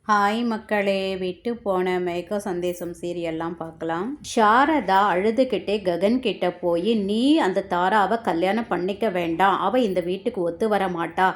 Hi மக்களே, விட்டு போன மேக சந்தேசம் சீரியல்லாம் பார்க்கலாம். சாரதா அழுதுகிட்டே ககன் கிட்ட போய், நீ அந்த தாராவை கல்யாணம் பண்ணிக்க வேண்டாம், அவள் இந்த வீட்டுக்கு ஒத்து வர மாட்டா.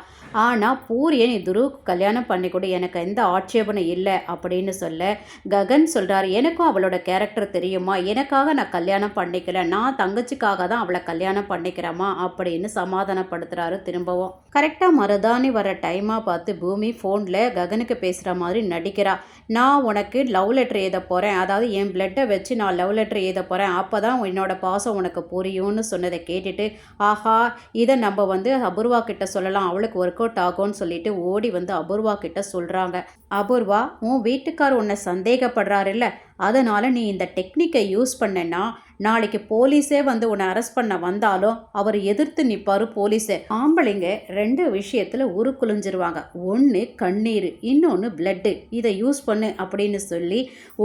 ஆனால் பூரியை நீ துருவுக்கு கல்யாணம் பண்ணி கொடு, எனக்கு எந்த ஆட்சேபனும் இல்லை அப்படின்னு சொல்ல, ககன் சொல்கிறார், எனக்கும் அவளோட கேரக்டர் தெரியுமா, எனக்காக நான் கல்யாணம் பண்ணிக்கல, நான் தங்கச்சிக்காக தான் அவளை கல்யாணம் பண்ணிக்கிறேம்மா அப்படின்னு சமாதானப்படுத்துகிறாரு. திரும்பவும் கரெக்டாக மருதாணி வர டைமாக பார்த்து பூமி ஃபோனில் ககனுக்கு பேசுகிற மாதிரி நடிக்கிறா. நான் உனக்கு லவ் லெட்டர் எழுத போகிறேன், அதாவது என் பிளட்டை வச்சு நான் லவ் லெட்டர் எழுத போகிறேன், அப்போ தான் என்னோட பாசம் உனக்கு புரியும்னு சொன்னதை கேட்டுட்டு, ஆஹா இதை நம்ம அபூர்வா கிட்ட சொல்லலாம், அவளுக்கு ஒர்க் அவுட் ஆகும்னு சொல்லிட்டு ஓடி அபூர்வா கிட்ட சொல்கிறாங்க. அபூர்வா, உன் வீட்டுக்கார் உன்னை சந்தேகப்படுறாரு இல்லை, அதனால் நீ இந்த டெக்னிக்கை யூஸ் பண்ணனா நாளைக்கு போலீஸே உன்னை அரெஸ்ட் பண்ண வந்தாலும் அவர் எதிர்த்து நிற்பார் போலீஸே. ஆம்பளைங்க ரெண்டு விஷயத்தில் உருக்குளிஞ்சிருவாங்க, ஒன்று கண்ணீர், இன்னொன்று பிளட்டு, இதை யூஸ் பண்ணு அப்படின்னு சொல்லி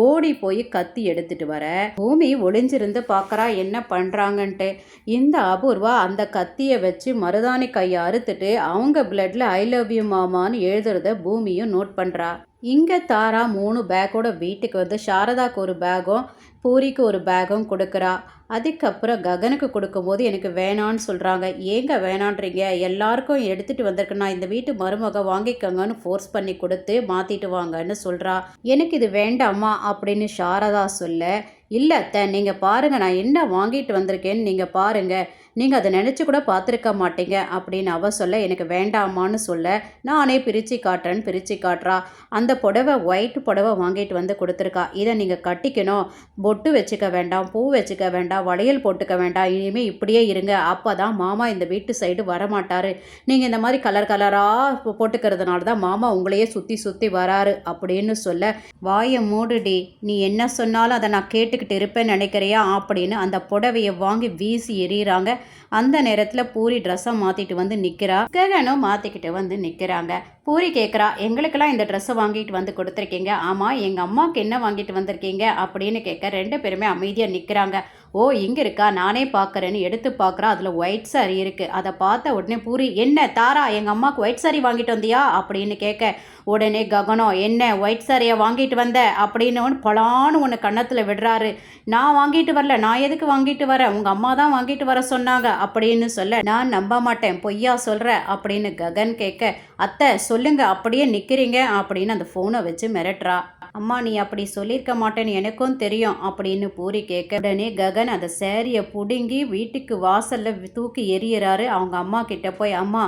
ஓடி போய் கத்தி எடுத்துட்டு வர பூமி ஒளிஞ்சிருந்து பார்க்குறா என்ன பண்ணுறாங்கன்ட்டு. இந்த அபூர்வா அந்த கத்தியை வச்சு மருதாணி கையை அறுத்துட்டு அவங்க பிளட்ல ஐ லவ் யூ மாமான்னு எழுதுறத பூமியும் நோட் பண்ணுறா. இங்கே தாரா 3 பேக்கோட வீட்டுக்கு சாரதாக்கு ஒரு பேக்கும் பூரிக்கு ஒரு பேக்கும் கொடுக்குறா. அதுக்கப்புறம் ககனுக்கு கொடுக்கும்போது எனக்கு வேணான்னு சொல்கிறாங்க. ஏங்க வேணான்றீங்க, எல்லாருக்கும் எடுத்துகிட்டு வந்திருக்கு, நான் இந்த வீட்டு மருமக வாங்கிக்கோங்கன்னு ஃபோர்ஸ் பண்ணி கொடுத்து மாற்றிட்டு வாங்கன்னு சொல்கிறா. எனக்கு இது வேண்டாமா அப்படின்னு சாரதா சொல்ல, இல்லை அத்தை நீங்கள் பாருங்கள், நான் என்ன வாங்கிட்டு வந்திருக்கேன்னு நீங்கள் பாருங்கள், நீங்கள் அதை நினச்சி கூட பார்த்துருக்க மாட்டீங்க அப்படின்னு அவ சொல்ல, எனக்கு வேண்டாமான்னு சொல்ல, நானே பிரித்து காட்டுறேன்னு பிரித்து காட்டுறா. அந்த புடவை ஒயிட் புடவை வாங்கிட்டு கொடுத்துருக்கா, இதை நீங்கள் கட்டிக்கணும், பொட்டு வச்சுக்க வேண்டாம், பூ வச்சுக்க வேண்டாம், வளையல் போட்டுக்க வேண்டாம், இனிமேல் இப்படியே இருங்க, அப்போ தான் மாமா இந்த வீட்டு சைடு வரமாட்டார், நீங்கள் இந்த மாதிரி கலர் கலராக போட்டுக்கிறதுனால தான் மாமா உங்களையே சுற்றி சுற்றி வராரு அப்படின்னு சொல்ல, வாயை மூடுடி, நீ என்ன சொன்னாலும் அதை நான் கேட்டுக்கிட்டு இருப்பேன்னு நினைக்கிறியா அப்படின்னு அந்த புடவையை வாங்கி வீசி எறிகிறாங்க. அந்த நேரத்தில் பூரி ட்ரெஸ்ஸை மாற்றிட்டு நிற்கிறா. ககனும் மாற்றிக்கிட்டு நிற்கிறாங்க. பூரி கேட்குறா, எங்களுக்கெல்லாம் இந்த ட்ரெஸ்ஸை வாங்கிட்டு கொடுத்துருக்கீங்க, ஆமாம் எங்கள் அம்மாவுக்கு என்ன வாங்கிட்டு வந்திருக்கீங்க அப்படின்னு கேட்க 2 பேருமே அமைதியாக நிற்கிறாங்க. ஓ இங்கே இருக்கா, நானே பார்க்குறேன்னு எடுத்து பார்க்குறா, அதில் ஒயிட் சாரி இருக்குது. அதை பார்த்த உடனே பூரி, என்ன தாரா எங்கள் அம்மாவுக்கு ஒயிட் சாரி வாங்கிட்டு வந்தியா அப்படின்னு கேட்க, உடனே ககனம், என்ன ஒயிட் சாரியை வாங்கிட்டு வந்த அப்படின்னு பலான்னு ஒன்று கன்னத்தில் விடுறாரு. நான் வாங்கிட்டு வரல, நான் எதுக்கு வாங்கிட்டு வரேன், உங்கள் அம்மா தான் வாங்கிட்டு வர சொன்னாங்க அப்படின்னு சொல்ல, நான் நம்ப மாட்டேன், பொய்யா சொல்கிற அப்படின்னு ககன் கேட்க, அத்தை சொல்லுங்க அப்படியே நிற்கிறீங்க அப்படின்னு அந்த ஃபோனை வச்சு மிரட்டுறா. அம்மா நீ அப்படி சொல்லியிருக்க மாட்டேன்னு எனக்கும் தெரியும் அப்படின்னு பூரி கேட்க, உடனே ககன் அந்த சேரியை பிடுங்கி வீட்டுக்கு வாசலில் தூக்கி எறிகிறாரு. அவங்க அம்மா கிட்ட போய், அம்மா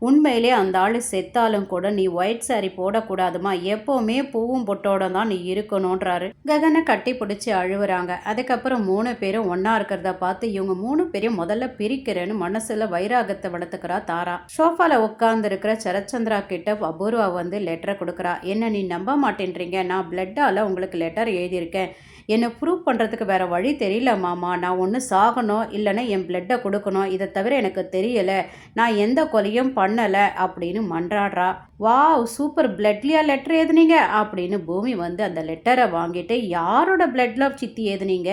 உண்மையிலே அந்த ஆள் செத்தாலும் கூட நீ ஒயிட் சாரி போடக்கூடாதுமா, எப்போவுமே பூவும் பொட்டோட தான் நீ இருக்கணுன்றாரு. ககனை கட்டி பிடிச்சி அழுவுறாங்க. அதுக்கப்புறம் 3 பேரும் ஒன்றா இருக்கிறத பார்த்து இவங்க 3 பேரையும் முதல்ல பிரிக்கிறேன்னு மனசில் வைராகத்தை வளர்த்துக்கிறா தாரா. சோஃபாவில் உட்காந்துருக்கிற சரச்சந்திரா கிட்ட அபூர்வா லெட்டரை கொடுக்குறா. என்ன நீ நம்ப மாட்டேன்றீங்க, நான் பிளட்டால் உங்களுக்கு லெட்டர் எழுதியிருக்கேன், என்னை ப்ரூவ் பண்ணுறதுக்கு வேறு வழி தெரியல மாமா, நான் ஒன்று சாகணும் இல்லைன்னா என் பிளட்டை கொடுக்கணும், இதை தவிர எனக்கு தெரியலை, நான் எந்த கொலையும் பண்ணலை அப்படின்னு மன்றாடுறா. வாவ் சூப்பர், பிளட்லியா லெட்டர் எழுதுனீங்க அப்படின்னு பூமி அந்த லெட்டரை வாங்கிட்டு, யாரோட பிளட்ல சித்தி எழுதுனீங்க,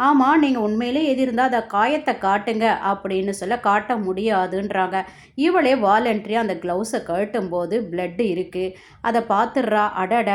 ஆமாம் நீங்கள் உண்மையிலே எழுதியிருந்தால் அதை காயத்தை காட்டுங்க அப்படின்னு சொல்ல, காட்ட முடியாதுன்றாங்க. இவளே வாலண்டரியாக அந்த க்ளவுஸை கழட்டும் போது பிளட்டு இருக்குது. அதை பார்த்துடுறா. அடட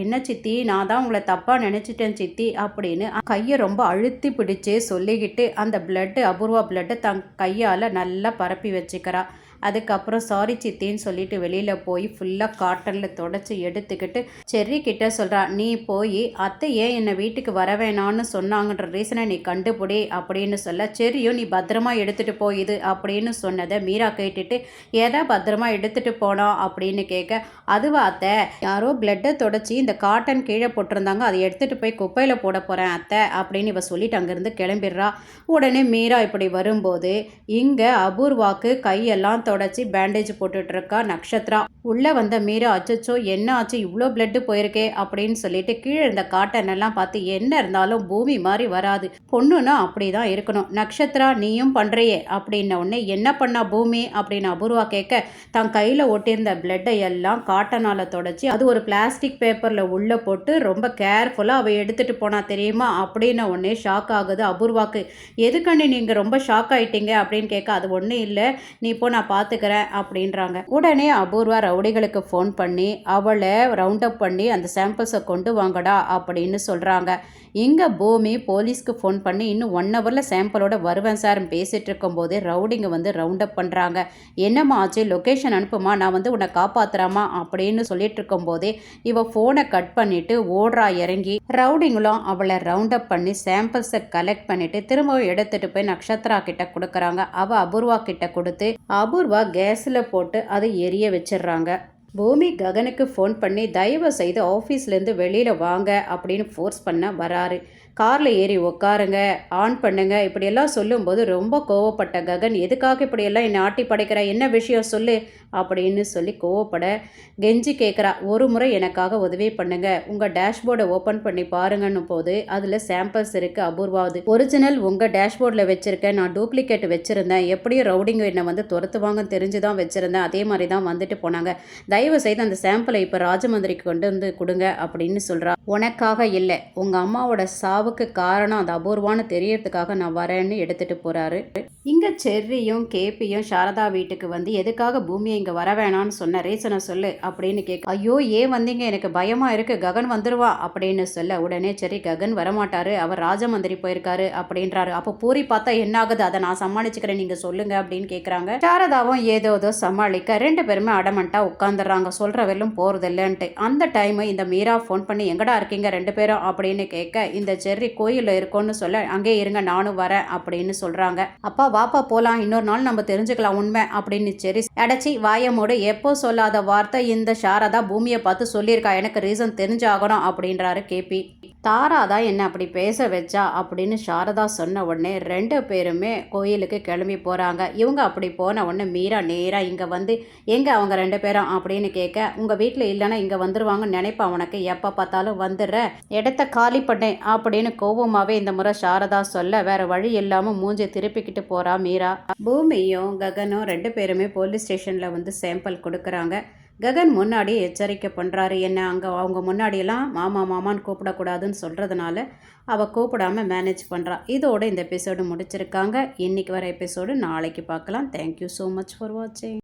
என்ன சித்தி, நான் தான் உங்களை தப்பாக நினச்சிட்டேன் சித்தி அப்படின்னு கையை ரொம்ப அழுத்தி பிடிச்சி சொல்லிக்கிட்டு அந்த பிளட்டு அபூர்வா பிளட்டை தன் கையால் நல்லா பரப்பி வச்சுக்கிறா. அதுக்கப்புறம் சாரி சித்தின்னு சொல்லிட்டு வெளியில் போய் ஃபுல்லாக காட்டனில் தொடச்சி எடுத்துக்கிட்டு செர்ரி கிட்ட சொல்கிறா, நீ போய் அத்தை ஏன் என்னை வீட்டுக்கு வர வேணான்னு சொன்னாங்கன்ற ரீசனை நீ கண்டுபிடி அப்படின்னு சொல்ல, செர்ரியும் நீ பத்திரமா எடுத்துகிட்டு போயிது அப்படின்னு சொன்னதை மீரா கேட்டுட்டு, ஏதா பத்திரமா எடுத்துகிட்டு போனா அப்படின்னு கேட்க, அதுவா அத்தை, யாரோ பிளட்டை தொடச்சி இந்த காட்டன் கீழே போட்டிருந்தாங்க, அதை எடுத்துகிட்டு போய் குப்பையில் போட போகிறேன் அத்தை அப்படின்னு இவ சொல்லிட்டு அங்கேருந்து கிளம்பிடுறா. உடனே மீரா இப்படி வரும்போது இங்கே அபூர்வாக்கு கையெல்லாம் தொடச்சி பேண்டேஜ் போட்டுட்ருக்கா நக்ஷத்ரா. உள்ளே மீரா, அச்சச்சோ என்ன ஆச்சு, இவ்வளோ பிளட்டு போயிருக்கே அப்படின்னு சொல்லிட்டு கீழே இருந்த காட்டன் எல்லாம் பார்த்து, என்ன இருந்தாலும் பூமி மாதிரி வராது, பொண்ணுன்னா அப்படி தான் இருக்கணும், நக்ஷத்ரா நீயும் பண்ணுறையே அப்படின்ன உடனே, என்ன பண்ணா பூமி அப்படின்னு அபூர்வா கேட்க, தன் கையில் ஒட்டியிருந்த பிளட்டை எல்லாம் காட்டனால் தொடச்சி அது ஒரு பிளாஸ்டிக் பேப்பரில் உள்ளே போட்டு ரொம்ப கேர்ஃபுல்லாக அவள் எடுத்துகிட்டு போனா தெரியுமா அப்படின்ன உடனே ஷாக் ஆகுது அபூர்வாக்கு. எதுக்கண்ணி நீங்கள் ரொம்ப ஷாக் ஆகிட்டீங்க அப்படின்னு கேட்க, அது ஒன்றும் இல்லை, நீ இப்போ நான் பார்த்துக்கிறேன் அப்படின்றாங்க. உடனே அபூர்வா ரவுடிகளுக்கு ஃபோன் பண்ணி அவளை ரவுண்ட் அப் பண்ணி அந்த சாம்பிள்ஸை கொண்டு வாங்கடா அப்படின்னு சொல்கிறாங்க. இங்கே பூமி போலீஸ்க்கு ஃபோன் பண்ணி இன்னும் 1 ஹவரில் சாம்பிளோட வருவேன் சார் பேசிகிட்டு இருக்கும்போது ரவுடிங்க வந்து ரவுண்ட் அப் பண்ணுறாங்க. என்னம்மா ஆச்சு, லொக்கேஷன் அனுப்புமா, நான் வந்து உன்னை காப்பாற்றுறாமா அப்படின்னு சொல்லிட்டு இருக்கும்போதே இவ ஃபோனை கட் பண்ணிவிட்டு ஓடுறா இறங்கி. ரவுடிங்களும் அவளை ரவுண்ட் அப் பண்ணி சாம்பிள்ஸை கலெக்ட் பண்ணிவிட்டு திரும்பவும் எடுத்துகிட்டு போய் நக்ஷத்ரா கிட்ட கொடுக்குறாங்க. அவள் அபூர்வா கிட்ட கொடுத்து அபூர்வா கேஸில் போட்டு அதை எரிய வச்சிடுறாங்க. பூமி ககனுக்கு ஃபோன் பண்ணி தயவு செய்து ஆஃபீஸ்லேருந்து வெளியில் வாங்க அப்படின்னு ஃபோர்ஸ் பண்ண வராரு. காரில் ஏறி உட்காருங்க, ஆன் பண்ணுங்க இப்படியெல்லாம் சொல்லும்போது ரொம்ப கோவப்பட்ட ககன், எதுக்காக இப்படியெல்லாம் என்னை ஆட்டி படைக்கிற, என்ன விஷயம் சொல்லு அப்படின்னு சொல்லி கோவப்பட கெஞ்சி கேட்குறா. ஒரு முறை எனக்காக உதவி பண்ணுங்க, உங்கள் டேஷ்போர்டை ஓப்பன் பண்ணி பாருங்கன்னு போது அதில் சாம்பிள்ஸ் இருக்குது அபூர்வாவது. ஒரிஜினல் உங்கள் டேஷ்போர்டில் வச்சுருக்கேன், நான் டூப்ளிகேட் வச்சுருந்தேன், எப்படியும் ரவுடிங்க என்னை வந்து துரத்துவாங்கன்னு தெரிஞ்சு தான் வச்சுருந்தேன், அதே மாதிரி தான் வந்துட்டு போனாங்க, தயவு செய்து அந்த சாம்பிளை இப்போ ராஜமந்திரிக்கு கொண்டு வந்து கொடுங்க அப்படின்னு சொல்கிறா. உனக்காக இல்லை, உங்கள் அம்மாவோட சாவுக்கு காரணம் அந்த அபூர்வான்னு தெரியறதுக்காக நான் வரேன்னு எடுத்துகிட்டு போகிறாரு. இங்கே செர்ரியும் கேபியும் சாரதா வீட்டுக்கு வந்து எதுக்காக பூமியை இங்கே வர வேணான்னு சொன்ன ரீசனை சொல்லு அப்படின்னு கேட்க, ஐயோ ஏன் வந்தீங்க, எனக்கு பயமாக இருக்குது, ககன் வந்துடுவா அப்படின்னு சொல்ல உடனே சரி ககன் வரமாட்டாரு, அவர் ராஜமந்திரி போயிருக்காரு அப்படின்றாரு. அப்போ பூரி பார்த்தா என்ன ஆகுது, அதை நான் சமாளிச்சுக்கிறேன், நீங்கள் சொல்லுங்க அப்படின்னு கேட்குறாங்க. சாரதாவும் ஏதோ சமாளிக்க 2 பேருமே அடமண்ட்டாக உட்காந்துடுறாங்க, சொல்கிற வெல்லும் போகிறதில்லன்ட்டு. அந்த டைமு இந்த மீரா ஃபோன் பண்ணி எங்கடா இருக்கீங்க 2 பேரும் அப்படின்னு கேட்க, இந்த செர்ரி கோயிலில் இருக்கோன்னு சொல்ல அங்கே இருங்க நானும் வரேன் அப்படின்னு சொல்கிறாங்க. அப்பா வாப்பா போகலாம், இன்னொரு நாள் நம்ம தெரிஞ்சுக்கலாம் உண்மை அப்படின்னு செர்ரி அடைச்சி வாயமோடு எப்போ சொல்லாத வார்த்தை இந்த சாரதா பூமியை பார்த்து சொல்லியிருக்கா, எனக்கு ரீசன் தெரிஞ்சாகணும் அப்படின்றாரு கேபி. தாரா தான் என்ன அப்படி பேச வச்சா அப்படின்னு சாரதா சொன்ன உடனே 2 பேருமே கோயிலுக்கு கிளம்பி போகிறாங்க. இவங்க அப்படி போன உடனே மீரா நேராக இங்கே வந்து எங்கே அவங்க 2 பேரும் அப்படின்னு கேட்க, உங்கள் வீட்டில் இல்லைன்னா இங்கே வந்துடுவாங்கன்னு நினைப்பா, உனக்கு எப்போ பார்த்தாலும் வந்துடுற, இடத்த காலி பண்ணேன் அப்படின்னு கோபமாகவே இந்த முறை சாரதா சொல்ல வேற வழி இல்லாமல் மூஞ்சி திருப்பிக்கிட்டு போகிறா மீரா. பூமியும் ககனும் 2 பேருமே போலீஸ் ஸ்டேஷனில் வந்து சாம்பிள் கொடுக்குறாங்க. ககன் முன்னாடி எச்சரிக்கை பண்ணுறாரு, என்ன அங்கே அவங்க முன்னாடியெல்லாம் மாமா மாமான்னு கூப்பிடக்கூடாதுன்னு சொல்கிறதுனால அவள் கூப்பிடாமல் மேனேஜ் பண்ணுறா. இதோடு இந்த எபிசோடு முடிச்சிருக்காங்க. இன்றைக்கி வர எபிசோடு நாளைக்கு பார்க்கலாம். தேங்க்யூ ஸோ மச் ஃபார் வாட்சிங்.